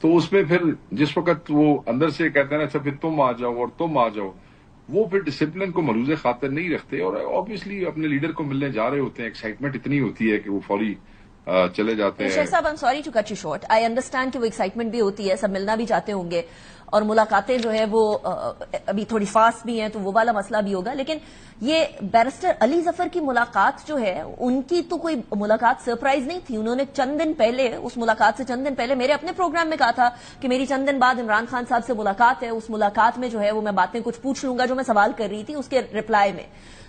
تو اس میں پھر جس وقت وہ اندر سے کہتے ہیں نا اچھا پھر تم آ جاؤ اور تم آ جاؤ، وہ پھر ڈسپلن کو ملوز خاطر نہیں رکھتے، اور آبویسلی اپنے لیڈر کو ملنے جا رہے ہوتے ہیں، ایکسائٹمنٹ اتنی ہوتی ہے کہ وہ فوری چلے جاتے ہیں. شیخ صاحب I'm sorry to cut you short. I understand کہ وہ ایکسائٹمنٹ بھی ہوتی ہے، سب ملنا بھی چاہتے ہوں گے، اور ملاقاتیں جو ہے وہ ابھی تھوڑی فاسٹ بھی ہیں تو وہ والا مسئلہ بھی ہوگا، لیکن یہ بیرسٹر علی ظفر کی ملاقات جو ہے ان کی تو کوئی ملاقات سرپرائز نہیں تھی. انہوں نے چند دن پہلے، اس ملاقات سے چند دن پہلے میرے اپنے پروگرام میں کہا تھا کہ میری چند دن بعد عمران خان صاحب سے ملاقات ہے، اس ملاقات میں جو ہے وہ میں باتیں کچھ پوچھ لوں گا جو میں سوال کر رہی تھی اس کے ریپلائی میں.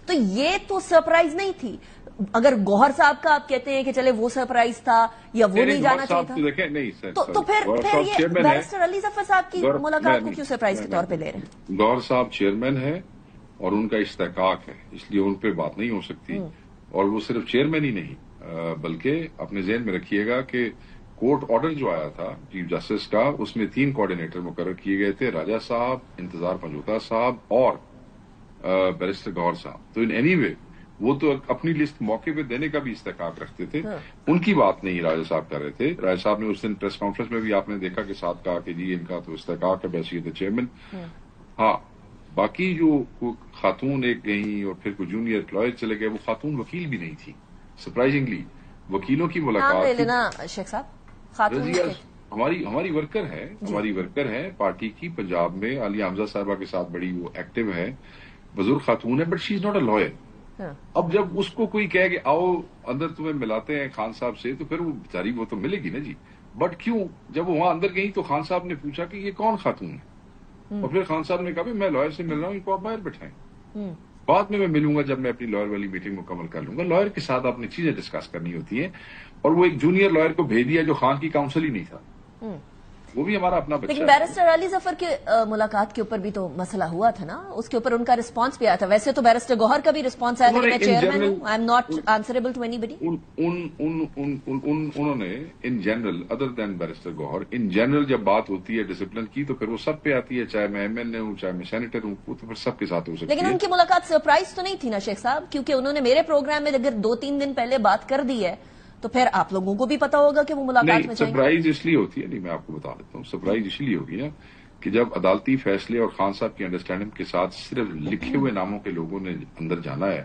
تو یہ تو سرپرائز نہیں تھی. اگر گوہر صاحب کا آپ کہتے ہیں کہ چلے وہ سرپرائز تھا یا وہ نہیں جانا چاہیے تھا، تو پھر یہ بیرسٹر علی ظفر صاحب کی ملاقات کو کیوں سرپرائز کے طور پہ لے رہے ہیں؟ گوہر صاحب چیئرمین ہے اور ان کا استحقاق ہے، اس لیے ان پہ بات نہیں ہو سکتی. اور وہ صرف چیئرمین ہی نہیں بلکہ اپنے ذہن میں رکھیے گا کہ کورٹ آرڈر جو آیا تھا چیف جسٹس کا، اس میں 3 کوآرڈینیٹر مقرر کیے گئے تھے، راجہ صاحب، انتظار پنجوتا صاحب اور بیرسٹر گوہر صاحب. تو ان اینی وے وہ تو اپنی لسٹ موقع پہ دینے کا بھی استحقاق رکھتے تھے. ان کی بات نہیں راجہ صاحب کر رہے تھے. راجہ صاحب نے اس دن پریس کانفرنس میں بھی آپ نے دیکھا کہ ساتھ کہا کہ جی ان کا تو استحقاق ہے بحیثیت چیئرمین. ہاں باقی جو خاتون ایک گئیں اور پھر کوئی جونیئر لائر چلے گئے، وہ خاتون وکیل بھی نہیں تھی. سرپرائزنگلی وکیلوں کی ملاقات شیخ صاحب ہماری ورکر ہے، ہماری ورکر ہے پارٹی کی پنجاب میں، عالیہ حمزہ صاحبہ کے ساتھ بڑی وہ ایکٹیو ہے، بزرگ خاتون ہے، but she is not a liar. اب جب اس کو کوئی کہے کہ آؤ اندر تمہیں ملاتے ہیں خان صاحب سے، تو پھر وہ بیچاری وہ تو ملے گی نا جی. بٹ کیوں؟ جب وہ وہاں اندر گئی تو خان صاحب نے پوچھا کہ یہ کون خاتون ہے، اور پھر خان صاحب نے کہا میں لائر سے مل رہا ہوں، ان کو آپ باہر بٹھائیں، بعد میں ملوں گا جب میں اپنی لائر والی میٹنگ مکمل کر لوں گا. لائر کے ساتھ اپنی چیزیں ڈسکس کرنی ہوتی ہیں، اور وہ ایک جونیئر لائر کو بھیج دیا جو خان کی کاؤنسل ہی نہیں تھا. وہ بھی ہمارا اپنا بچہ. لیکن بیرسٹر علی ظفر کے ملاقات کے اوپر بھی تو مسئلہ ہوا تھا نا، اس کے اوپر ان کا رسپانس بھی آیا تھا. ویسے تو بیرسٹر گوہر کا بھی رسپانس آیا تھا کہ میں چیئرمین ہوں، I am not answerable to anybody. انہوں نے in general other than barrister Gohar in general جب بات ہوتی ہے ڈسپلن کی تو پھر وہ سب پہ آتی ہے، چاہے میں ایم ایل اے ہوں چاہے میں سینیٹر ہوں، وہ تو پھر سب کے ساتھ ہو سکتی ہے. لیکن ان کی ملاقات سرپرائز تو نہیں تھی نا شیخ صاحب، کیونکہ انہوں نے میرے پروگرام میں اگر 2-3 دن پہلے بات کر دی ہے تو پھر آپ لوگوں کو بھی پتا ہوگا کہ وہ ملاقات میں جائیں گے. سرپرائز اس لیے ہوتی ہے، نہیں میں آپ کو بتا دیتا ہوں، سرپرائز اس لیے ہوگی نا کہ جب عدالتی فیصلے اور خان صاحب کی انڈرسٹینڈنگ کے ساتھ صرف لکھے ہوئے ناموں کے لوگوں نے اندر جانا ہے،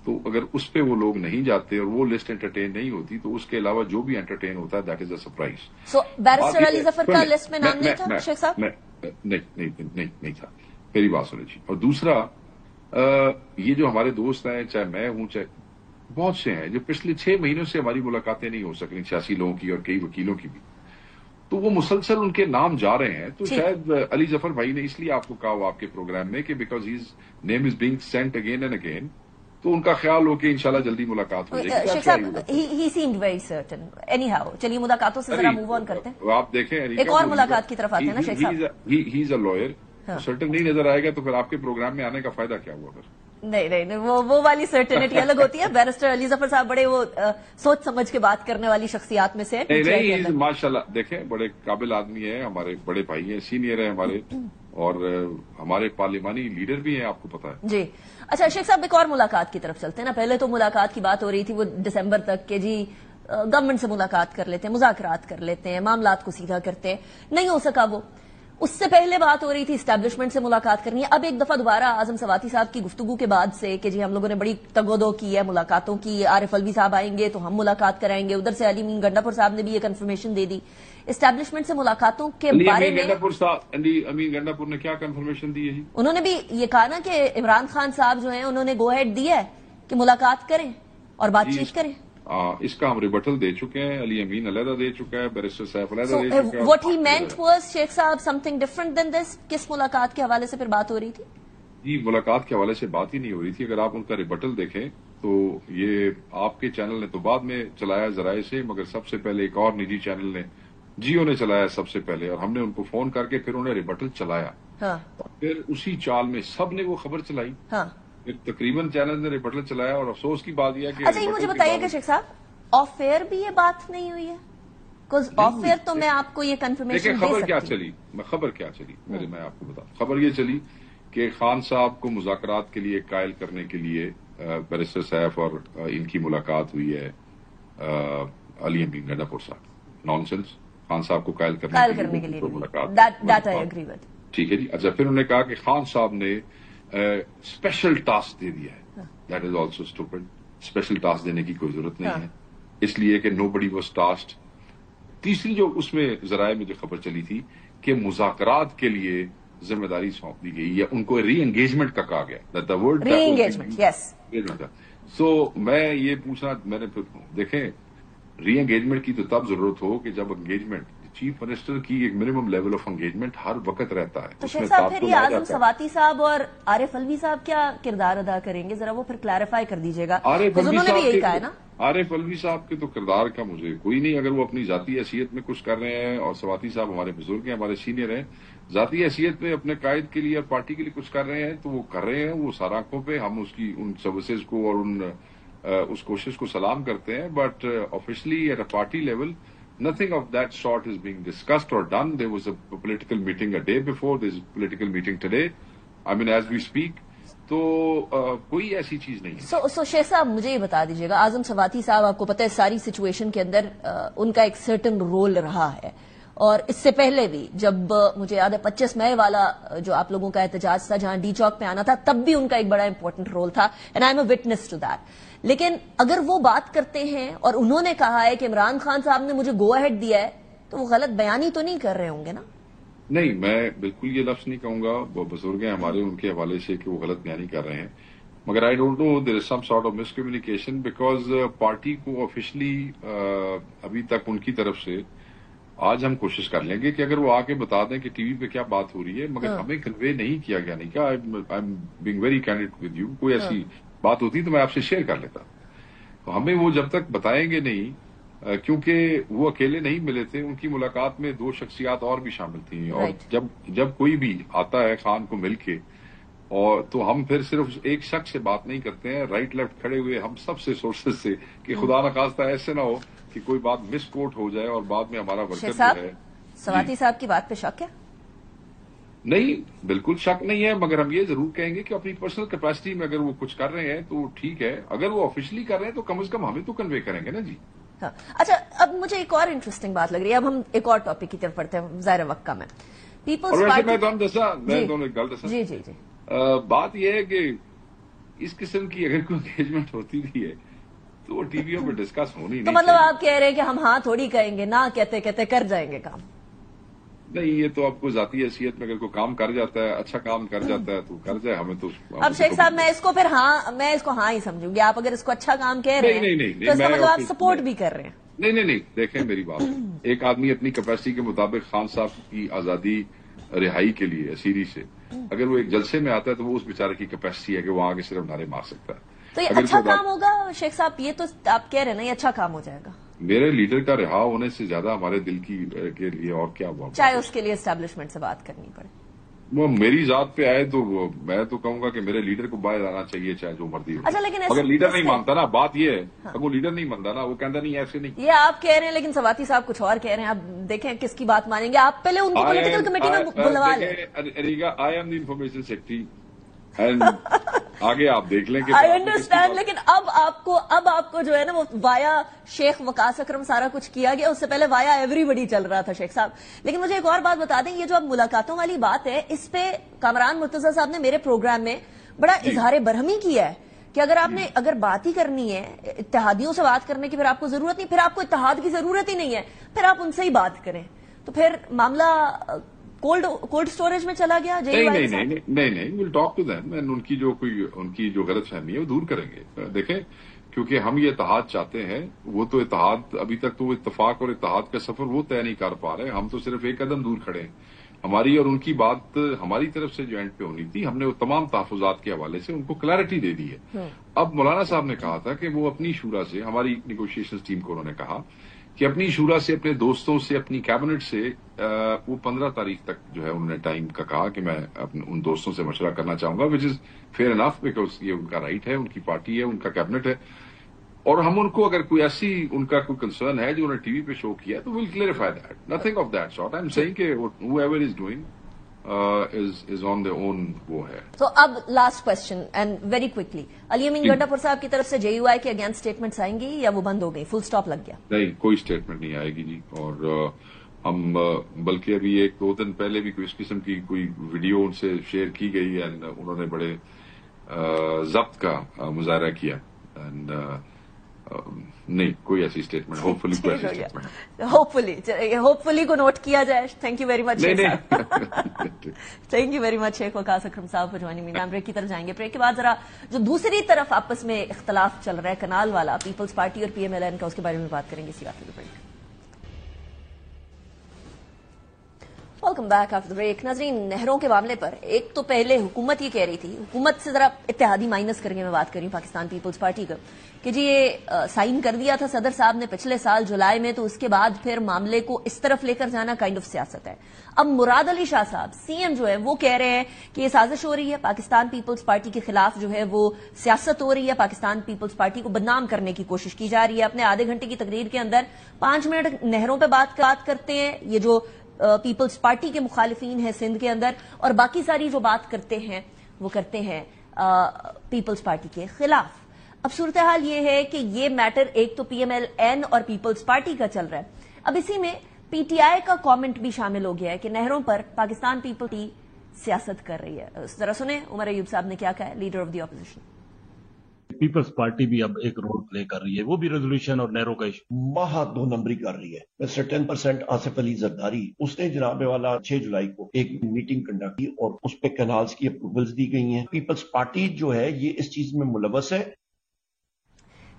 تو اگر اس پہ وہ لوگ نہیں جاتے اور وہ لسٹ انٹرٹین نہیں ہوتی تو اس کے علاوہ جو بھی انٹرٹین ہوتا ہے that is a surprise. So barrister Ali Zafar کا لسٹ میں نام نہیں تھا شیخ صاحب؟ نہیں تھا. میری بات سنیں جی. اور دوسرا یہ جو ہمارے دوست ہیں، چاہے میں ہوں چاہے بہت سے ہیں، جو پچھلے 6 مہینوں سے ہماری ملاقاتیں نہیں ہو سکی، 86 لوگوں کی اور کئی وکیلوں کی بھی، تو وہ مسلسل ان کے نام جا رہے ہیں. تو شاید علی ظفر بھائی نے اس لیے آپ کو کہا ہوا آپ کے پروگرام میں کہ because his name is being sent again and again, تو ان کا خیال ہو کہ انشاءاللہ جلدی ملاقات ہو جائے گی. شیخ صاحب he seemed very certain. Anyhow چلیے ملاقاتوں سے ذرا موو آن کرتے ہیں. آپ دیکھیں ایک اور ملاقات کی طرف آتے ہیں نا شیخ صاحب. ہی از اے لائر. سرٹن نہیں نظر آئے گا تو پھر آپ کے پروگرام میں آنے کا فائدہ کیا ہوا پھر؟ نہیں وہ والی سرٹنٹی الگ ہوتی ہے. بیرسٹر علی ظفر صاحب بڑے وہ سوچ سمجھ کے بات کرنے والی شخصیات میں سے نہیں ماشاء اللہ. دیکھیں بڑے قابل آدمی ہیں، ہمارے بڑے بھائی ہیں، سینئر ہیں ہمارے، اور ہمارے پارلیمانی لیڈر بھی ہیں، آپ کو پتا ہے جی. اچھا شیخ صاحب ایک اور ملاقات کی طرف چلتے ہیں نا. پہلے تو ملاقات کی بات ہو رہی تھی وہ دسمبر تک کہ جی گورنمنٹ سے ملاقات کر لیتے ہیں، مذاکرات کر لیتے ہیں، معاملات کو سیدھا کرتے ہیں. نہیں ہو سکا وہ. اس سے پہلے بات ہو رہی تھی اسٹیبلشمنٹ سے ملاقات کرنی ہے. اب ایک دفعہ دوبارہ اعظم سواتی صاحب کی گفتگو کے بعد سے کہ جی ہم لوگوں نے بڑی تگودو کی ہے ملاقاتوں کی، عارف الوی صاحب آئیں گے تو ہم ملاقات کرائیں گے، ادھر سے علی امین گنڈا پور صاحب نے بھی یہ کنفرمیشن دے دی. اسٹیبلشمنٹ سے ملاقاتوں کے بارے میں امین گنڈا پور نے کیا کنفرمیشن دی ہے؟ انہوں نے بھی یہ کہا نا کہ عمران خان صاحب جو ہیں انہوں نے گو ہیڈ دیا ہے کہ ملاقات کریں اور بات چیت کریں. اس کا ہم ریبٹل دے چکے ہیں، علی امین علیحدہ دے چکا ہے، بیرسٹر سیف علیحدہ دے چکا ہے. واٹ ہی مینٹ واز شیخ صاحب سم تھنگ ڈفرنٹ دین دس. کس ملاقات کے حوالے سے پھر بات ہو رہی تھی؟ جی ملاقات کے حوالے سے بات ہی نہیں ہو رہی تھی. اگر آپ ان کا ریبٹل دیکھیں تو یہ آپ کے چینل نے تو بعد میں چلایا ذرائع سے، مگر سب سے پہلے ایک اور نجی چینل نے جیو نے چلایا سب سے پہلے، اور ہم نے ان کو فون کر کے پھر انہیں ریبٹل چلایا. پھر اسی چال میں سب نے وہ خبر چلائی. پھر تقریباً چینل نے ریبٹل چلایا، اور افسوس کی بات یہ ہے کہ اچھا یہ مجھے بتائیے کہ شیخ صاحب آف ایئر بھی یہ بات نہیں ہوئی ہے؟ بیکاز آف ایئر تو میں آپ کو یہ کنفرمیشن دے سکتی ہوں. خبر کیا چلی، میں آپ کو بتا. خبر یہ چلی کہ خان صاحب کو مذاکرات کے لیے قائل کرنے کے لیے بیرسٹر سیف اور ان کی ملاقات ہوئی ہے علی امین گنڈاپور صاحب، نان سینس، خان صاحب کو قائل کرنے کے لیے ملاقات، ٹھیک ہے جی. اچھا پھر انہوں نے کہا کہ خان صاحب نے اسپیشل ٹاسک دے دیا ہے، that is also stupid. Special task دینے کی کوئی ضرورت نہیں ہے، اس لیے کہ نو بڈی واز ٹاسکڈ. تیسری جو اس میں ذرائع میں جو خبر چلی تھی کہ مذاکرات کے لیے ذمہ داری سونپ دی گئی یا ان کو ری انگیجمنٹ کا کہا گیا، دا ورڈ ری انگیجمنٹ. یس. سو میں یہ پوچھنا، میں نے دیکھیں ری انگیجمنٹ کی تو تب ضرورت ہو کہ جب انگیجمنٹ چیف منسٹر کی ایک منیمم لیول آف انگیجمنٹ ہر وقت رہتا ہے. تو شیخ صاحب پھر یہ اعظم سواتی صاحب اور عارف الوی صاحب کیا کردار ادا کریں گے، ذرا وہ پھر کلیریفائی کر دیجیے گا. انہوں نے بھی یہی کہا ہے نا. عارف الوی صاحب کے تو کردار کا مجھے کوئی نہیں، اگر وہ اپنی ذاتی حیثیت میں کچھ کر رہے ہیں، اور سواتی صاحب ہمارے بزرگ ہیں، ہمارے سینئر ہیں، ذاتی حیثیت میں اپنے قائد کے لیے اور پارٹی کے لیے کچھ کر رہے ہیں تو وہ کر رہے ہیں، وہ سارا آنکھوں پہ. ہم اس کی ان سروسز کو اور اس کوشش کو سلام کرتے ہیں، but officially at a party level nothing of that sort is being discussed or done. There was a political meeting a day before, there's a political meeting today, I mean as we speak. تو کوئی ایسی چیز نہیں ہے. سو شیخ صاحب مجھے یہ بتا دیجیے گا، اعظم سواتی صاحب آپ کو پتہ ہے ساری سچویشن کے اندر ان کا ایک سرٹن رول رہا ہے، اور اس سے پہلے بھی جب مجھے یاد ہے 25 مئی والا جو آپ لوگوں کا احتجاج تھا جہاں ڈی چوک پہ آنا تھا، تب بھی ان کا ایک بڑا امپورٹنٹ رول تھا، and I am a witness to that. لیکن اگر وہ بات کرتے ہیں اور انہوں نے کہا ہے کہ عمران خان صاحب نے مجھے گو اہیڈ دیا ہے، تو وہ غلط بیانی تو نہیں کر رہے ہوں گے نا؟ نہیں، میں بالکل یہ لفظ نہیں کہوں گا. وہ بزرگ ہیں ہمارے، ان کے حوالے سے کہ وہ غلط بیانی کر رہے ہیں، مگر I don't know there is some sort of miscommunication, because party کو آفیشلی ابھی تک ان کی طرف سے آج ہم کوشش کر لیں گے کہ اگر وہ آ کے بتا دیں کہ ٹی وی پہ کیا بات ہو رہی ہے، مگر ہمیں کنوے نہیں کیا گیا. نہیں کیا، I am being very candid with you, کوئی ایسی بات ہوتی تو میں آپ سے شیئر کر لیتا. تو ہمیں وہ جب تک بتائیں گے نہیں، کیونکہ وہ اکیلے نہیں ملے تھے، ان کی ملاقات میں 2 شخصیات اور بھی شامل تھیں، اور جب کوئی بھی آتا ہے خان کو مل کے، اور تو ہم پھر صرف ایک شخص سے بات نہیں کرتے ہیں، رائٹ لیفٹ کھڑے ہوئے ہم سب سے سورسز سے، کہ خدا نخواستہ ایسے نہ ہو کہ کوئی بات مس کوٹ ہو جائے اور بعد میں ہمارا ورکر جو ہے. سواتی صاحب کی بات پہ شک ہے؟ نہیں، بالکل شک نہیں ہے، مگر ہم یہ ضرور کہیں گے کہ اپنی پرسنل کیپیسٹی میں اگر وہ کچھ کر رہے ہیں تو ٹھیک ہے، اگر وہ آفیشلی کر رہے ہیں تو کم از کم ہمیں تو کنوے کریں گے نا جی. اچھا، اب مجھے ایک اور انٹرسٹنگ بات لگ رہی ہے، اب ہم ایک اور ٹاپک کی طرف بڑھتے ہیں، ظاہر وقت کم ہے. پیپلز پارٹی میں جی بات یہ ہے کہ اس قسم کی اگر کوئی انگیجمنٹ ہوتی بھی ہے تو وہ ٹی ویوں پہ ڈسکس ہونی نہیں. تو مطلب آپ کہہ رہے ہیں کہ ہم ہاں تھوڑی کہیں گے، نہ کہتے کہتے کر جائیں گے کام؟ نہیں، یہ تو آپ کو ذاتی حیثیت میں اگر کوئی کام کر جاتا ہے، اچھا کام کر جاتا ہے تو کر جائے، ہمیں تو. اب شیخ صاحب میں اس کو پھر میں اس کو ہاں ہی سمجھوں گی، آپ اگر اس کو اچھا کام کہہ رہے ہیں تو اس کا مطلب آپ سپورٹ بھی کر رہے ہیں. نہیں، دیکھیں میری بات، ایک آدمی اپنی کیپیسٹی کے مطابق خان صاحب کی آزادی رہائی کے لیے اسیری سے اگر وہ ایک جلسے میں آتا ہے تو وہ اس بیچارے کی کیپیسٹی ہے کہ وہ آگے صرف نعرے مار سکتا ہے. تو یہ اچھا کام ہوگا شیخ صاحب؟ یہ تو آپ کہہ رہے ہیں نا یہ اچھا کام ہو جائے گا. میرے لیڈر کا رہا ہونے سے زیادہ ہمارے دل کے لیے اور کیا ہوا، چاہے اس کے لیے اسٹیبلشمنٹ سے بات کرنی پڑے. وہ میری ذات پہ آئے تو میں تو کہوں گا کہ میرے لیڈر کو باہر آنا چاہیے چاہے جو مرضی ہو. اچھا، لیکن اگر لیڈر نہیں مانتا نا، بات یہ ہے وہ لیڈر نہیں مانتا نا، وہ کہتا نہیں ایسے نہیں. یہ آپ کہہ رہے ہیں لیکن سواتی صاحب کچھ اور کہہ رہے ہیں، آپ دیکھیں کس کی بات مانیں گے. آپ پہلے ان کو پولیٹیکل کمیٹی میں بلوا لیں. I am the information secretary, آگے آپ دیکھ لیں کہ آئی انڈرسٹینڈ، لیکن اب آپ کو جو ہے نا وہ وایا شیخ وقاص اکرم سارا کچھ کیا گیا، اس سے پہلے وایا ایوری بڈی چل رہا تھا شیخ صاحب. لیکن مجھے ایک اور بات بتا دیں، یہ جو اب ملاقاتوں والی بات ہے، اس پہ کامران مرتضیٰ صاحب نے میرے پروگرام میں بڑا اظہار برہمی کیا ہے کہ اگر بات ہی کرنی ہے اتحادیوں سے بات کرنے کی، پھر آپ کو ضرورت نہیں، پھر آپ کو اتحاد کی ضرورت ہی نہیں ہے، پھر آپ ان سے ہی بات کریں. تو پھر معاملہ کولڈ سٹوریج میں چلا گیا. نہیں ول ٹاک ٹو دیم، ان کی جو غلط فہمی ہے وہ دور کریں گے. دیکھیں، کیونکہ ہم یہ اتحاد چاہتے ہیں، وہ تو اتحاد ابھی تک تو اتفاق اور اتحاد کا سفر وہ طے نہیں کر پا رہے. ہم تو صرف ایک قدم دور کھڑے ہیں. ہماری اور ان کی بات ہماری طرف سے جو اینڈ پہ ہونی تھی، ہم نے وہ تمام تحفظات کے حوالے سے ان کو کلیئرٹی دے دی ہے. اب مولانا صاحب نے کہا تھا کہ وہ اپنی شورا سے، ہماری نیگوشیشن ٹیم کو انہوں نے کہا کہ اپنی شورا سے، اپنے دوستوں سے، اپنی کیبنٹ سے وہ 15 تاریخ تک جو ہے انہوں نے ٹائم کا کہا کہ میں ان دوستوں سے مشورہ کرنا چاہوں گا، وچ از فیئر انف، بیکاز یہ ان کا رائٹ ہے، ان کی پارٹی ہے، ان کا کیبنٹ ہے. اور ہم ان کو اگر کوئی ایسی ان کا کوئی کنسرن ہے جو انہوں نے ٹی وی پہ شو کیا ہے تو will clarify that. Nothing of that sort. I am seeing کہ whoever is doing is on their own وہ ہے. تو اب last question and very quickly, Ali Amin Gandapur صاحب کی طرف سے JUI کے اگینسٹ اسٹیٹمنٹس آئیں گی یا وہ بند ہو گئی، فل سٹاپ لگ گیا؟ نہیں، کوئی اسٹیٹمنٹ نہیں آئے گی جی. اور ہم بلکہ ابھی 1-2 دن پہلے بھی کوئی اس قسم کی کوئی ویڈیو ان سے شیئر کی گئی اینڈ انہوں نے بڑے ضبط کا مظاہرہ کیا. اینڈ نہیں، کوئی ایسی اسٹیٹمنٹ، ہوپ فلی کوئی ایسی اسٹیٹمنٹ، ہوپ فلی کو نوٹ کیا جائے. Thank you very much, thank you very مچ شیخ وقاص اکرم صاحب فار جوائننگ می. بریک کی طرف جائیں گے. بریک کے بعد ذرا جو دوسری طرف آپس میں اختلاف چل رہا ہے کنال والا، پیپلز پارٹی اور PMLN کا، اس کے بارے میں بات کریں گے اسی آخر break. Welcome back after break. ناظرین، نہروں کے معاملے پر ایک تو پہلے حکومت یہ کہہ رہی تھی، حکومت سے ذرا اتحادی مائنس کر کے میں بات کر رہی ہوں پاکستان پیپلز پارٹی کا، کہ جی یہ سائن کر دیا تھا صدر صاحب نے پچھلے سال جولائی میں، تو اس کے بعد پھر معاملے کو اس طرف لے کر جانا کائنڈ آف سیاست ہے. اب مراد علی شاہ صاحب CM جو ہے وہ کہہ رہے ہیں کہ یہ سازش ہو رہی ہے، پاکستان پیپلز پارٹی کے خلاف جو ہے وہ سیاست ہو رہی ہے، پاکستان پیپلز پارٹی کو بدنام کرنے کی کوشش کی جا رہی ہے. اپنے آدھے گھنٹے کی تقریر کے اندر 5 منٹ نہروں پہ بات کرتے ہیں یہ جو پیپلز پارٹی کے مخالفین ہیں سندھ کے اندر، اور باقی ساری جو بات کرتے ہیں وہ کرتے ہیں پیپلز پارٹی کے خلاف. اب صورتحال یہ ہے کہ یہ میٹر ایک تو PMLN اور پیپلز پارٹی کا چل رہا ہے، اب اسی میں PTI کا کامنٹ بھی شامل ہو گیا ہے کہ نہروں پر پاکستان پیپل پارٹی سیاست کر رہی ہے. ذرا سنیں عمر ایوب صاحب نے کیا کہا ہے، leader of the opposition. Peoples Party بھی اب ایک رول پلے کر رہی ہے، وہ بھی ریزولوشن اور نہروں کا ایشو مہا 2 نمبری کر رہی ہے. مسٹر 10% آصف علی زرداری، اس نے جناب والا 6 جولائی کو ایک میٹنگ کنڈکٹ کی اور اس پہ کنالز کی اپروولز دی گئی ہیں. پیپلز پارٹی جو ہے یہ اس چیز میں ملوث ہے.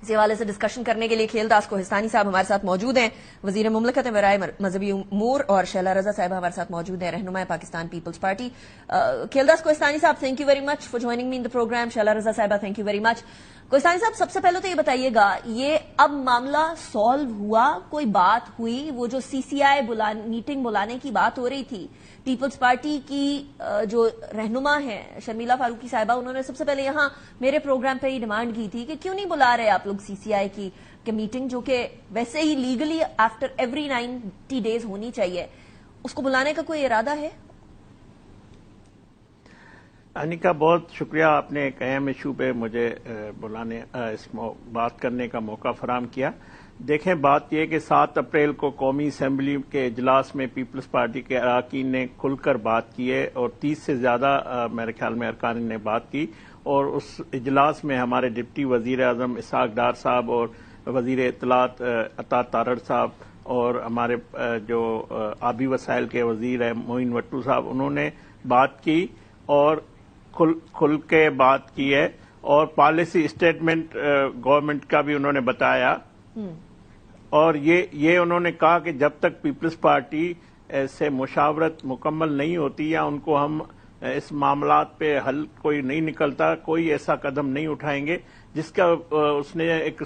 اسی حوالے سے ڈسکشن کرنے کے لیے کھیلداس کوہستانی صاحب ہمارے ساتھ موجود ہیں، وزیر مملکت برائے مذہبی امور، اور شیلا رضا صاحبہ ہمارے ساتھ موجود ہیں، رہنما پاکستان پیپلز پارٹی. کھیلداس کوہستانی صاحب، thank you very much for joining me in the programme. Shehla Raza صاحبہ، thank you very much. Kohistani صاحب، سب سے پہلے تو یہ بتائیے گا، یہ اب معاملہ سالو ہوا، کوئی بات ہوئی؟ وہ جو CCI میٹنگ بلانے کی بات ہو رہی تھی، پیپلز پارٹی کی جو رہنما ہیں شرمیلہ فاروقی صاحبہ، انہوں نے سب سے پہلے یہاں میرے پروگرام پہ یہ ڈیمانڈ کی تھی کہ کیوں نہیں بلا رہے آپ لوگ CCI کی میٹنگ، جو کہ ویسے ہی لیگلی آفٹر ایوری 90 days ہونی چاہیے، اس کو بلانے کا کوئی ارادہ ہے؟ انیکا، بہت شکریہ، آپ نے ایک اہم ایشو پہ مجھے بلانے اس بات کرنے کا موقع فراہم کیا. دیکھیں، بات یہ کہ 7 اپریل کو قومی اسمبلی کے اجلاس میں پیپلز پارٹی کے اراکین نے کھل کر بات کی ہے، اور 30 سے زیادہ میرے خیال میں ارکان نے بات کی. اور اس اجلاس میں ہمارے ڈپٹی وزیر اعظم اسحاق ڈار صاحب اور وزیر اطلاعات عطا تارڑ صاحب اور ہمارے جو آبی وسائل کے وزیر ہیں معین وٹو صاحب، انہوں نے بات کی اور کھل کے بات کی ہے، اور پالیسی اسٹیٹمنٹ گورنمنٹ کا بھی انہوں نے بتایا. اور یہ انہوں نے کہا کہ جب تک پیپلز پارٹی سے مشاورت مکمل نہیں ہوتی یا ان کو ہم اس معاملات پہ حل کوئی نہیں نکلتا، کوئی ایسا قدم نہیں اٹھائیں گے. جس کا اس نے ایک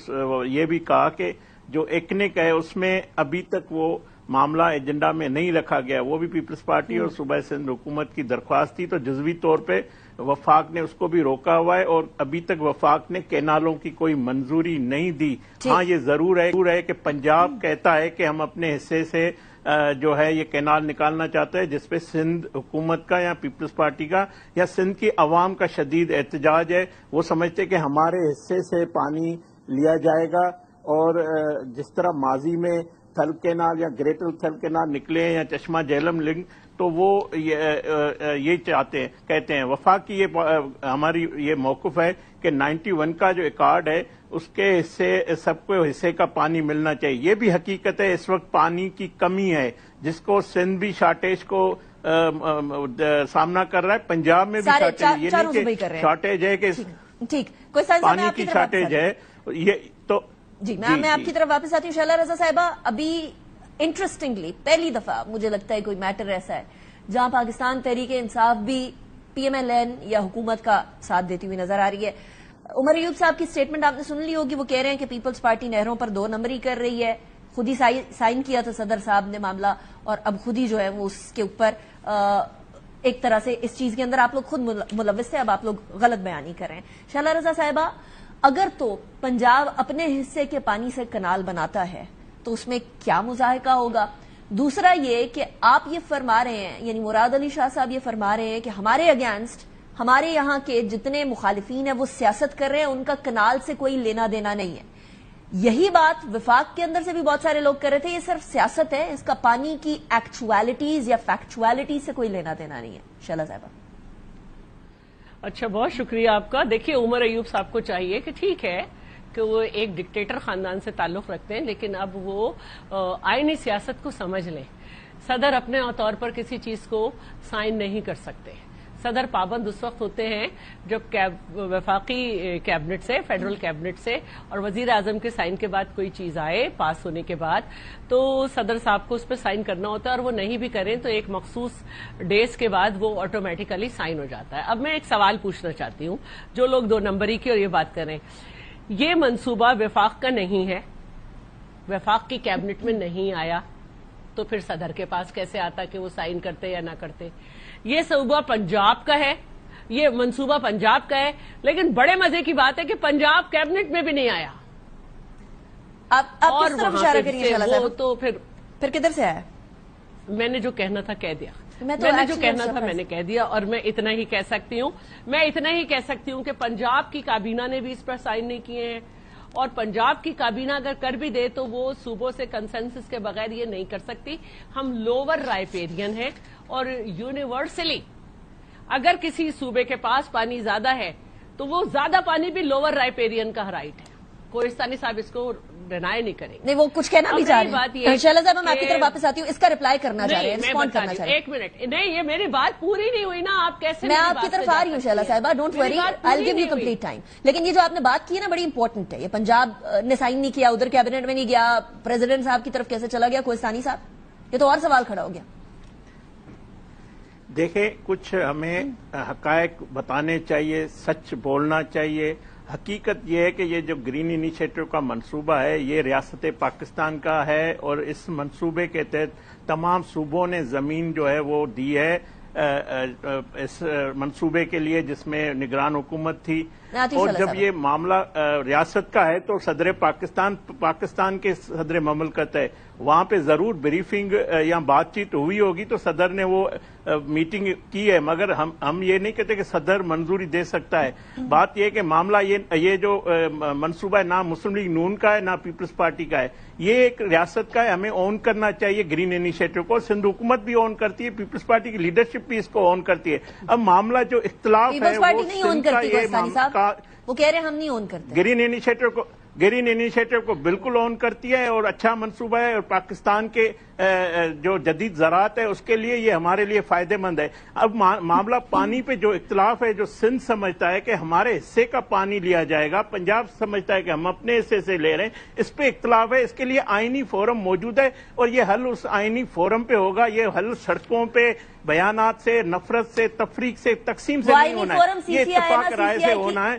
یہ بھی کہا کہ جو ایکنک ہے اس میں ابھی تک وہ معاملہ ایجنڈا میں نہیں رکھا گیا، وہ بھی پیپلز پارٹی اور صوبہ سندھ حکومت کی درخواست تھی، تو جزوی طور پہ وفاق نے اس کو بھی روکا ہوا ہے، اور ابھی تک وفاق نے کینالوں کی کوئی منظوری نہیں دی. ہاں، یہ ضرور ہے کہ پنجاب کہتا ہے کہ ہم اپنے حصے سے جو ہے یہ کینال نکالنا چاہتا ہے، جس پہ سندھ حکومت کا یا پیپلز پارٹی کا یا سندھ کی عوام کا شدید احتجاج ہے. وہ سمجھتے کہ ہمارے حصے سے پانی لیا جائے گا، اور جس طرح ماضی میں تھل کینال یا گریٹر تھل کینال نکلے ہیں یا چشمہ جہلم لنک، تو وہ یہ کہتے ہیں. وفاق کی ہماری یہ موقف ہے کہ 91 کا جو ایکارڈ ہے اس کے حصے سب کو حصے کا پانی ملنا چاہیے. یہ بھی حقیقت ہے، اس وقت پانی کی کمی ہے جس کو سندھ بھی شارٹیج کو سامنا کر رہا ہے، پنجاب میں بھی شارٹیج، یہ نہیں کہ شارٹیج ہے کہ پانی کی شارٹیج ہے. یہ تو جی میں آپ کی طرف واپس آتی ہوں. شیلا رضا صاحبہ، ابھی انٹرسٹنگلی پہلی دفعہ مجھے لگتا ہے کوئی میٹر ایسا ہے جہاں پاکستان تحریک انصاف بھی PMLN یا حکومت کا ساتھ دیتی ہوئی نظر آ رہی ہے. عمر ایوب صاحب کی سٹیٹمنٹ آپ نے سن لی ہوگی، وہ کہہ رہے ہیں کہ پیپلز پارٹی نہروں پر 2 نمبری کر رہی ہے. خود ہی سائن کیا تھا صدر صاحب نے معاملہ، اور اب خود ہی جو ہے وہ اس کے اوپر ایک طرح سے اس چیز کے اندر آپ لوگ خود ملوث ہیں، اب آپ لوگ غلط بیانی کر رہے ہیں. شیلا رضا صاحبہ، اگر تو پنجاب اپنے حصے کے پانی سے کنال بناتا ہے تو اس میں کیا مضائقہ ہوگا؟ دوسرا یہ کہ آپ یہ فرما رہے ہیں، یعنی مراد علی شاہ صاحب یہ فرما رہے ہیں کہ ہمارے اگینسٹ ہمارے یہاں کے جتنے مخالفین ہیں وہ سیاست کر رہے ہیں، ان کا کنال سے کوئی لینا دینا نہیں ہے. یہی بات وفاق کے اندر سے بھی بہت سارے لوگ کر رہے تھے، یہ صرف سیاست ہے، اس کا پانی کی ایکچویلٹیز یا فیکچویلٹی سے کوئی لینا دینا نہیں ہے. شیلا صاحبہ. اچھا، بہت شکریہ آپ کا. دیکھیے عمر ایوب صاحب کو چاہیے کہ ٹھیک ہے کہ وہ ایک ڈکٹیٹر خاندان سے تعلق رکھتے ہیں، لیکن اب وہ آئینی سیاست کو سمجھ لیں. صدر اپنے طور پر کسی چیز کو سائن نہیں کر سکتے. صدر پابند اس وقت ہوتے ہیں جب وفاقی کیبنٹ سے، فیڈرل کیبنٹ سے اور وزیر اعظم کے سائن کے بعد کوئی چیز آئے پاس ہونے کے بعد، تو صدر صاحب کو اس پہ سائن کرنا ہوتا ہے، اور وہ نہیں بھی کریں تو ایک مخصوص ڈیز کے بعد وہ آٹومیٹیکلی سائن ہو جاتا ہے. اب میں ایک سوال پوچھنا چاہتی ہوں جو لوگ 2 نمبری کی اور یہ بات کریں. یہ منصوبہ وفاق کا نہیں ہے، وفاق کی کیبنٹ میں نہیں آیا، تو پھر صدر کے پاس کیسے آتا کہ وہ سائن کرتے یا نہ کرتے؟ یہ صوبہ پنجاب کا ہے، یہ منصوبہ پنجاب کا ہے، لیکن بڑے مزے کی بات ہے کہ پنجاب کیبنٹ میں بھی نہیں آیا. آپ کس طرف اشارہ کریے شیلا صاحب؟ تو پھر کدھر سے آیا؟ میں نے جو کہنا تھا کہہ دیا. میں نے جو کہنا تھا میں نے کہہ دیا، اور میں اتنا ہی کہہ سکتی ہوں کہ پنجاب کی کابینہ نے بھی اس پر سائن نہیں کیے ہیں، اور پنجاب کی کابینہ اگر کر بھی دے تو وہ صوبوں سے کنسنسس کے بغیر یہ نہیں کر سکتی. ہم لوور رائپیرین ہیں، اور یونیورسلی اگر کسی صوبے کے پاس پانی زیادہ ہے تو وہ زیادہ پانی بھی لوور رائپیرین کا رائٹ ہے. کوہستانی صاحب اس کو ڈینائی نہیں کریں گے. نہیں، وہ کچھ کہنا بھی چاہ رہے ہیں. شیلا صاحب میں آپ کی طرف واپس آتی ہوں، اس کا رپلائی کرنا چاہ رہے ہیں، رسپونڈ کرنا چاہ رہے ہیں. ایک منٹ، نہیں یہ میری بات پوری نہیں ہوئی نا. آپ کیسے؟ میں آپ کی طرف آ رہی ہوں شیلا صاحبہ، don't worry, I will give you complete time. لیکن یہ جو آپ نے بات کی ہے نا بڑی امپورٹنٹ ہے. یہ پنجاب نے سائن نہیں کیا، ادھر کیبنٹ میں نہیں گیا، پریزیڈنٹ صاحب کی طرف کیسے چلا گیا کوہستانی صاحب؟ یہ تو اور سوال کھڑا ہو گیا. دیکھیں، کچھ ہمیں حقائق بتانے چاہیے، سچ بولنا چاہیے. حقیقت یہ ہے کہ یہ جو گرین انیشیٹو کا منصوبہ ہے یہ ریاست پاکستان کا ہے، اور اس منصوبے کے تحت تمام صوبوں نے زمین جو ہے وہ دی ہے اس منصوبے کے لیے، جس میں نگران حکومت تھی. اور جب یہ معاملہ ریاست کا ہے تو صدر پاکستان کے صدر مملکت ہے، وہاں پہ ضرور بریفنگ یا بات چیت ہوئی ہوگی تو صدر نے وہ میٹنگ کی ہے، مگر ہم یہ نہیں کہتے کہ صدر منظوری دے سکتا ہے. بات یہ ہے کہ معاملہ یہ جو منصوبہ ہے نہ مسلم لیگ نون کا ہے نہ پیپلز پارٹی کا ہے، یہ ایک ریاست کا ہے. ہمیں اون کرنا چاہیے گرین انیشیٹو کو. سندھ حکومت بھی اون کرتی ہے، پیپلز پارٹی کی لیڈرشپ بھی اس کو اون کرتی ہے. اب معاملہ جو اختلاف ہے وہ کہہ رہے ہیں ہم نہیں اون کرتے. گرین انیشیٹو کو بالکل اون کرتی ہے، اور اچھا منصوبہ ہے، اور پاکستان کے جو جدید زراعت ہے اس کے لیے یہ ہمارے لیے فائدہ مند ہے. اب معاملہ پانی پہ جو اختلاف ہے، جو سندھ سمجھتا ہے کہ ہمارے حصے کا پانی لیا جائے گا، پنجاب سمجھتا ہے کہ ہم اپنے حصے سے لے رہے ہیں، اس پہ اختلاف ہے. اس کے لیے آئینی فورم موجود ہے، اور یہ حل اس آئینی فورم پہ ہوگا. یہ حل سڑکوں پہ بیانات سے، نفرت سے، تفریق سے، تقسیم سے نہیں ہونا ہے، یہ اتفاق رائے سے ہونا ہے.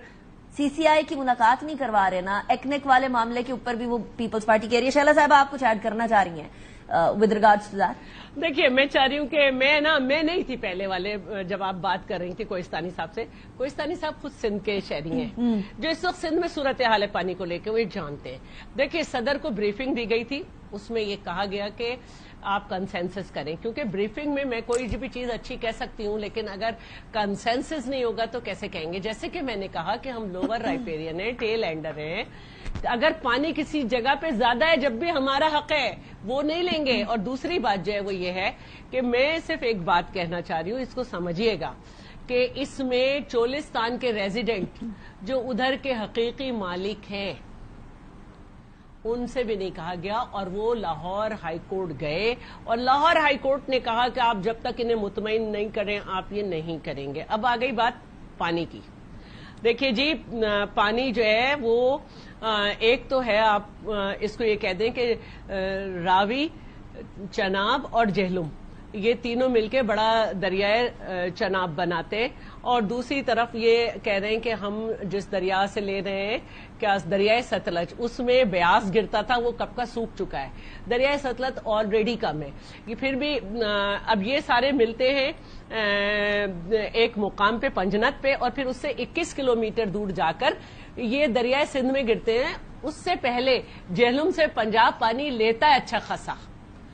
سی سی آئی کی ملاقات نہیں کروا رہے نا، ایکنک والے معاملے کے اوپر بھی وہ پیپلز پارٹی کہہ رہی ہے. شیلا صاحب آپ کچھ ایڈ کرنا چاہ رہی ہیں ود ریگارڈز ٹو دیٹ؟ دیکھیے، میں چاہ رہی ہوں کہ میں نہیں تھی پہلے والے جب آپ بات کر رہی تھی کوہستانی صاحب سے. کوہستانی صاحب خود سندھ کے شہری ہیں، جو اس وقت سندھ میں صورتحال پانی کو لے کے وہ جانتے ہیں. دیکھیے، صدر کو بریفنگ دی گئی تھی، اس میں یہ کہا گیا کہ آپ کنسنسس کریں، کیونکہ بریفنگ میں کوئی بھی چیز اچھی کہہ سکتی ہوں، لیکن اگر کنسنسس نہیں ہوگا تو کیسے کہیں گے؟ جیسے کہ میں نے کہا کہ ہم لوور رائپیرین ہیں، ٹیل اینڈر ہیں. اگر پانی کسی جگہ پہ زیادہ ہے جب بھی ہمارا حق ہے وہ نہیں لیں گے. اور دوسری بات جو ہے وہ یہ ہے کہ میں صرف ایک بات کہنا چاہ رہی ہوں، اس کو سمجھیے گا کہ اس میں چولستان کے ریزیڈنٹ جو ادھر کے حقیقی مالک ہیں ان سے بھی نہیں کہا گیا، اور وہ لاہور ہائی کورٹ گئے، اور لاہور ہائی کورٹ نے کہا کہ آپ جب تک انہیں مطمئن نہیں کریں آپ یہ نہیں کریں گے. اب آ گئی بات پانی کی. دیکھیے جی، پانی جو ہے وہ ایک تو ہے، آپ اس کو یہ کہہ دیں کہ راوی، چناب اور جہلم، یہ تینوں مل کے بڑا دریائے چناب بناتے، اور دوسری طرف یہ کہہ رہے ہیں کہ ہم جس دریا سے لے رہے ہیں کیا دریائے ستلج، اس میں بیاس گرتا تھا، وہ کب کا سوکھ چکا ہے. دریائے ستلج آلریڈی کم ہے. یہ پھر بھی اب یہ سارے ملتے ہیں ایک مقام پہ پنجنت پہ، اور پھر اس سے 21 کلومیٹر دور جا کر یہ دریائے سندھ میں گرتے ہیں. اس سے پہلے جہلم سے پنجاب پانی لیتا ہے اچھا خاصا،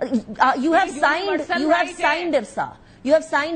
You have signed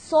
$100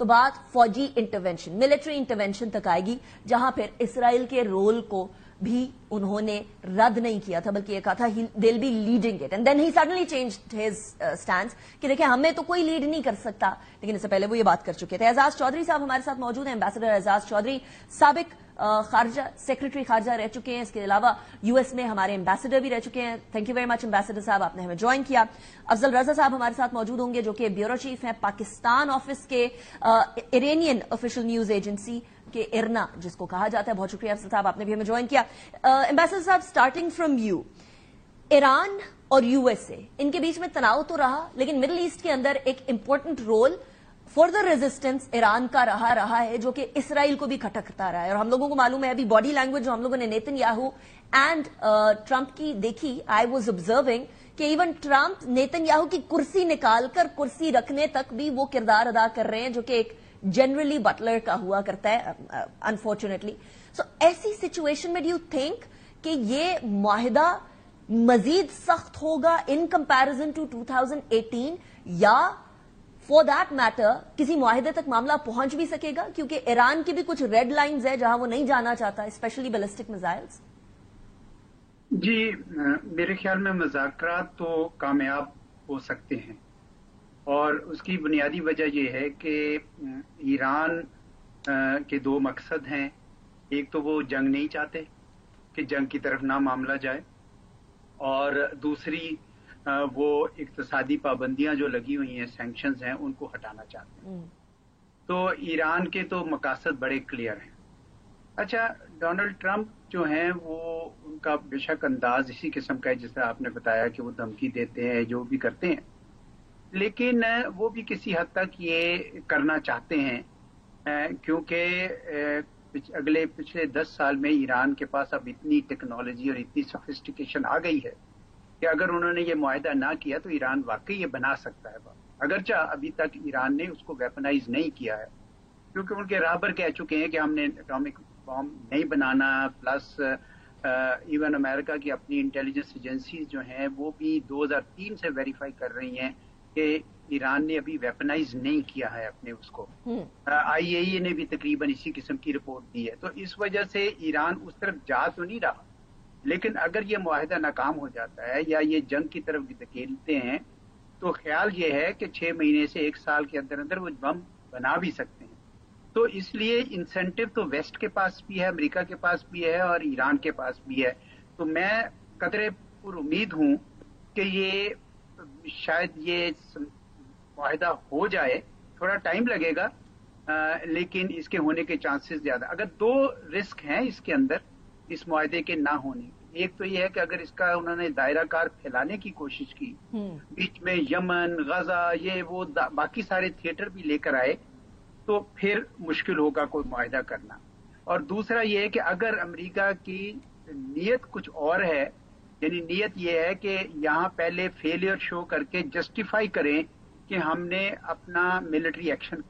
تو بات فوجی انٹرونشن، ملٹری انٹرونشن تک آئے گی، جہاں پھر اسرائیل کے رول کو بھی انہوں نے رد نہیں کیا تھا، بلکہ یہ کہا تھا they'll be leading it, and then he suddenly changed his stance کہ دیکھیں ہمیں تو کوئی لیڈ نہیں کر سکتا، لیکن اس سے پہلے وہ یہ بات کر چکے تھے۔ اعزاز چودھری صاحب ہمارے ساتھ موجود ہیں، ایمبیسڈر اعزاز چودھری، سابق سیکرٹری خارجہ رہ چکے ہیں، اس کے علاوہ یو ایس میں ہمارے ایمبیسڈر بھی رہ چکے ہیں۔ Thank you very much ambassador صاحب، آپ نے ہمیں جوائن کیا۔ افضل رضا صاحب ہمارے ساتھ موجود ہوں گے، جو کہ بیورو چیف ہیں پاکستان آفس کے ایرانین آفیشیل نیوز ایجنسی کہ ارنا جس کو کہا جاتا ہے۔ بہت شکریہ افضل صاحب، آپ نے بھی ہمیں جوائن کیا۔ ایمبیسڈر صاحب، اسٹارٹنگ فرام یو، ایران اور یو ایس اے ان کے بیچ میں تناؤ تو رہا، لیکن مڈل ایسٹ کے اندر ایک important role for the resistance Iran کا رہا ہے، جو کہ اسرائیل کو بھی کھٹکتا رہا ہے، اور ہم لوگوں کو معلوم ہے ابھی باڈی لینگویج جو ہم لوگوں نے نیتن یاہو اینڈ ٹرمپ کی دیکھی، آئی واز آبزرونگ کہ ایون ٹرمپ نیتن یاہو کی کرسی نکال کر کرسی رکھنے تک بھی وہ کردار ادا کر رہے ہیں جو کہ ایک جنرلی بٹلر کا ہوا کرتا ہے انفارچونیٹلی۔ سو ایسی سچویشن میں ڈو یو تھنک کہ یہ معاہدہ مزید سخت ہوگا ان کمپیرزن ٹو 2018، یا فور دیٹ میٹر کسی معاہدے تک معاملہ پہنچ بھی سکے گا، کیونکہ ایران کی بھی کچھ ریڈ لائنز ہے جہاں وہ نہیں جانا چاہتا، اسپیشلی بیلسٹک میزائلز؟ جی، میرے خیال میں مذاکرات تو کامیاب ہو سکتے ہیں، اور اس کی بنیادی وجہ یہ ہے کہ ایران کے دو مقصد ہیں۔ ایک تو وہ جنگ نہیں چاہتے کہ جنگ کی طرف نہ معاملہ جائے، اور دوسری وہ اقتصادی پابندیاں جو لگی ہوئی ہیں، سینکشنز ہیں، ان کو ہٹانا چاہتے ہیں۔ تو ایران کے تو مقاصد بڑے کلیئر ہیں۔ اچھا، ڈونلڈ ٹرمپ جو ہیں وہ ان کا بے شک انداز اسی قسم کا ہے جس طرح آپ نے بتایا کہ وہ دھمکی دیتے ہیں، جو بھی کرتے ہیں، لیکن وہ بھی کسی حد تک یہ کرنا چاہتے ہیں، کیونکہ پچھلے 10 سال میں ایران کے پاس اب اتنی ٹیکنالوجی اور اتنی سوفسٹیکیشن آ گئی ہے کہ اگر انہوں نے یہ معاہدہ نہ کیا تو ایران واقعی یہ بنا سکتا ہے، اگرچہ ابھی تک ایران نے اس کو ویپنائز نہیں کیا ہے، کیونکہ ان کے رہبر کہہ چکے ہیں کہ ہم نے اٹامک بام نہیں بنانا، پلس ایون امریکہ کی اپنی انٹیلیجنس ایجنسیز جو ہیں وہ بھی 2003 سے ویریفائی کر رہی ہیں کہ ایران نے ابھی ویپنائز نہیں کیا ہے اپنے اس کو۔ آئی اے ای نے بھی تقریباً اسی قسم کی رپورٹ دی ہے، تو اس وجہ سے ایران اس طرف جا تو نہیں رہا، لیکن اگر یہ معاہدہ ناکام ہو جاتا ہے یا یہ جنگ کی طرف دھکیلتے ہیں تو خیال یہ ہے کہ 6 مہینے سے 1 سال کے اندر اندر وہ بم بنا بھی سکتے ہیں۔ تو اس لیے انسینٹو تو ویسٹ کے پاس بھی ہے، امریکہ کے پاس بھی ہے، اور ایران کے پاس بھی ہے۔ تو میں قدرے پر امید ہوں کہ یہ شاید یہ معاہدہ ہو جائے، تھوڑا ٹائم لگے گا، لیکن اس کے ہونے کے چانسز زیادہ۔ اگر 2 رسک ہیں اس کے اندر اس معاہدے کے نہ ہونے، ایک تو یہ ہے کہ اگر اس کا انہوں نے دائرہ کار پھیلانے کی کوشش کی، بیچ میں یمن، غزہ، یہ وہ باقی سارے تھیٹر بھی لے کر آئے، تو پھر مشکل ہوگا کوئی معاہدہ کرنا۔ اور دوسرا یہ ہے کہ اگر امریکہ کی نیت کچھ اور ہے، یعنی نیت یہ ہے کہ یہاں پہلے فیلئر شو کر کے جسٹیفائی کریں کہ ہم نے اپنا ملٹری ایکشن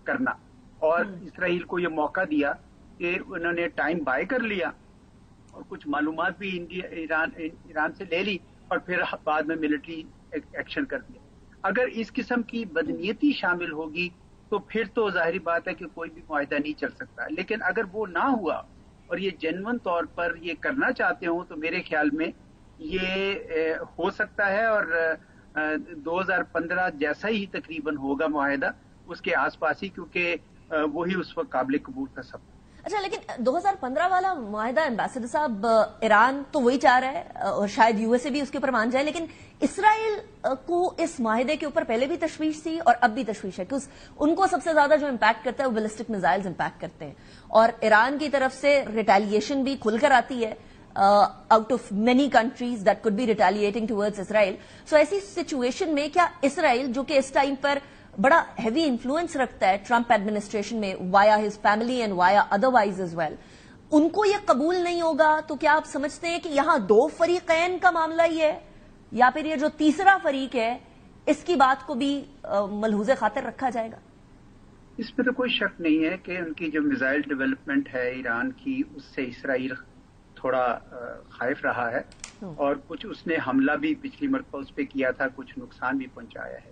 کرنا، اور اسرائیل کو یہ موقع دیا کہ انہوں نے ٹائم بائی کر لیا اور کچھ معلومات بھی ایران سے لے لی، اور پھر بعد میں ملٹری ایکشن کر دیا۔ اگر اس قسم کی بدنیتی شامل ہوگی تو پھر تو ظاہری بات ہے کہ کوئی بھی معاہدہ نہیں چل سکتا، لیکن اگر وہ نہ ہوا اور یہ جینون طور پر یہ کرنا چاہتے ہوں تو میرے خیال میں یہ ہو سکتا ہے، اور 2015 جیسا ہی تقریباً ہوگا معاہدہ، اس کے آس پاس ہی، کیونکہ وہی اس وقت قابل قبول تھا سب۔ اچھا، لیکن 2015 والا معاہدہ ایمبیسڈر صاحب، ایران تو وہی چاہ رہا ہے اور شاید یو ایس اے بھی اس کے اوپر مان جائے، لیکن اسرائیل کو اس معاہدے کے اوپر پہلے بھی تشویش تھی اور اب بھی تشویش ہے کہ ان کو سب سے زیادہ جو امپیکٹ کرتا ہے وہ بیلسٹک میزائلز امپیکٹ کرتے ہیں، اور ایران کی طرف سے ریٹیلیشن بھی کھل کر آتی ہے out of many countries that could be retaliating towards Israel. So ایسی سچویشن میں کیا اسرائیل، جو کہ اس ٹائم پر بڑا ہیوی انفلوئنس رکھتا ہے ٹرمپ ایڈمنسٹریشن میں via his family and via otherwise as well, ان کو یہ قبول نہیں ہوگا، تو کیا آپ سمجھتے ہیں کہ یہاں 2 فریقین کا معاملہ ہی ہے، یا پھر یہ جو تیسرا فریق ہے اس کی بات کو بھی ملحوظ خاطر رکھا جائے گا؟ اس پہ تو کوئی شک نہیں ہے کہ ان کی جو میزائل ڈیولپمنٹ ہے ایران کی، اس سے اسرائیل تھوڑا خائف رہا ہے، اور کچھ اس نے حملہ بھی پچھلی مرتبہ اس پہ کیا تھا، کچھ نقصان بھی پہنچایا ہے۔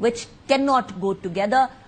which cannot go together.